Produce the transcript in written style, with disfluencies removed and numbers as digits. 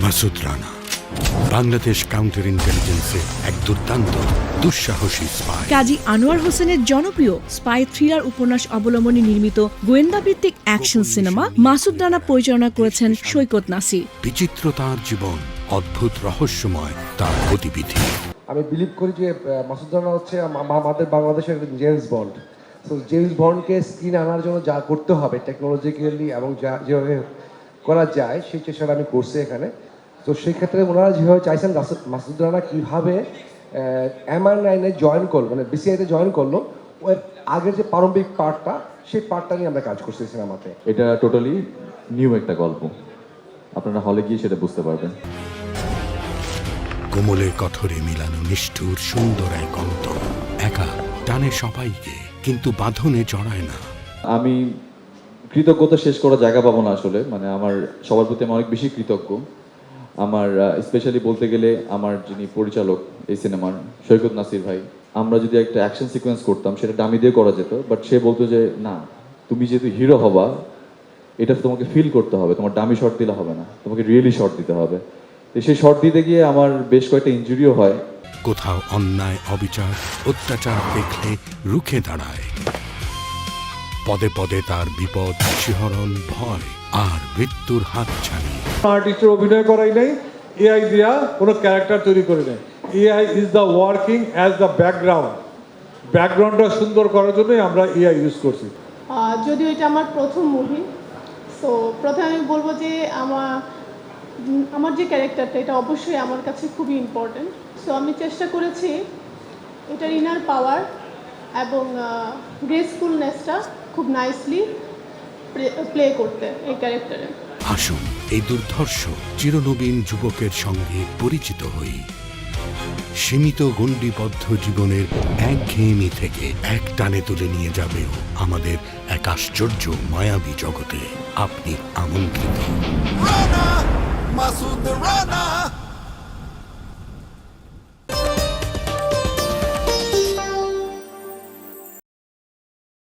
Masud Rana Bangladesh counter ইন্টেলিজেন্সে এক দুর্দান্ত দুঃসাহসী স্পাই। কাজী আনোয়ার হোসেনের জনপ্রিয় স্পাই থ্রিলার উপন্যাস অবলম্বনে নির্মিত গোয়েন্দা ভিত্তিক অ্যাকশন সিনেমা মাসুদ রানা পরিচালনা করেছেন সৈকত নাসির। বিচিত্র তার জীবন, অদ্ভুত রহস্যময় তার গতিবিধি। আমি বিলিভ করি যে মাসুদ রানা হচ্ছে আমাদের বাংলাদেশের জেমস বন্ড। তো জেমস বন্ডকে স্ক্রিনে আনার জন্য যা করতে হবে টেকনোলজিক্যালি এবং যা যেভাবে করা যায় সেই চেষ্টাটা আমি করছি এখানে। তো সেই ক্ষেত্রে ওনারা যেভাবে চাইছেন মাসুদ রানা কীভাবে MI9-এ জয়েন করলো, মানে BCI-তে জয়েন করলো, ওর আগের যে প্রারম্ভিক পার্টটা সেই পার্টটা নিয়ে আমরা কাজ করছি সিনেমাতে। এটা টোটালি নিউ একটা গল্প, আপনারা হলে গিয়ে সেটা বুঝতে পারবেন। কোমলের কঠোরে মিলানো নিষ্ঠুর সুন্দর এক অন্তর, একা টানে সবাইকে কিন্তু বাঁধনে জড়ায় না। আমি কৃতজ্ঞতা শেষ করার জায়গা পাবো না আসলে, মানে আমার সবার প্রতি আমি অনেক বেশি কৃতজ্ঞ। আমার স্পেশালি বলতে গেলে আমার যিনি পরিচালক এই সিনেমার সৈকত নাসির ভাই, আমরা যদি একটা অ্যাকশন সিকোয়েন্স করতাম সেটা ডামি দিয়ে করা যেত, বাট সে বলতো যে না, তুমি যেহেতু হিরো হবা এটা তোমাকে ফিল করতে হবে, তোমার ডামি শট দিলে হবে না, তোমাকে রিয়েলি শট দিতে হবে। তো সেই শট দিতে গিয়ে আমার বেশ কয়েকটা ইনজুরিও হয়। কোথাও অন্যায়, অবিচার, অত্যাচার দেখলে রুখে দাঁড়ায়। পদে পদে তার বিপদ, শিহরণ, ভয় আর মৃত্যুর হাত ছানি। আর্টিস্টের অভিনয় করাই নাই, AI দিয়া কোনো ক্যারেক্টার তৈরি করে নেয়। AI is the working as the ব্যাকগ্রাউন্ডটা সুন্দর করার জন্যই আমরা AI ইউজ করছি। যদিও এটা আমার প্রথম মুভি, সো প্রথমে আমি বলবো যে আমার যে ক্যারেক্টারটা এটা অবশ্যই আমার কাছে খুবই ইম্পর্ট্যান্ট। সো আমি চেষ্টা করেছি এটার ইনার পাওয়ার এবং গ্রেসফুলনেসটা খুব নাইসলি প্লে করতে এই ক্যারেক্টারে। আসুন এই দুর্ধর্ষ চিরনবীন যুবকের সঙ্গে পরিচিত হই। সীমিত গণ্ডিবদ্ধ জীবনের একঘেয়েমি থেকে এক টানে তুলে নিয়ে যাবে আমাদের এক আশ্চর্য মায়াবী জগতে। আপনি আমন্ত্রিত। Rana, Masood Rana.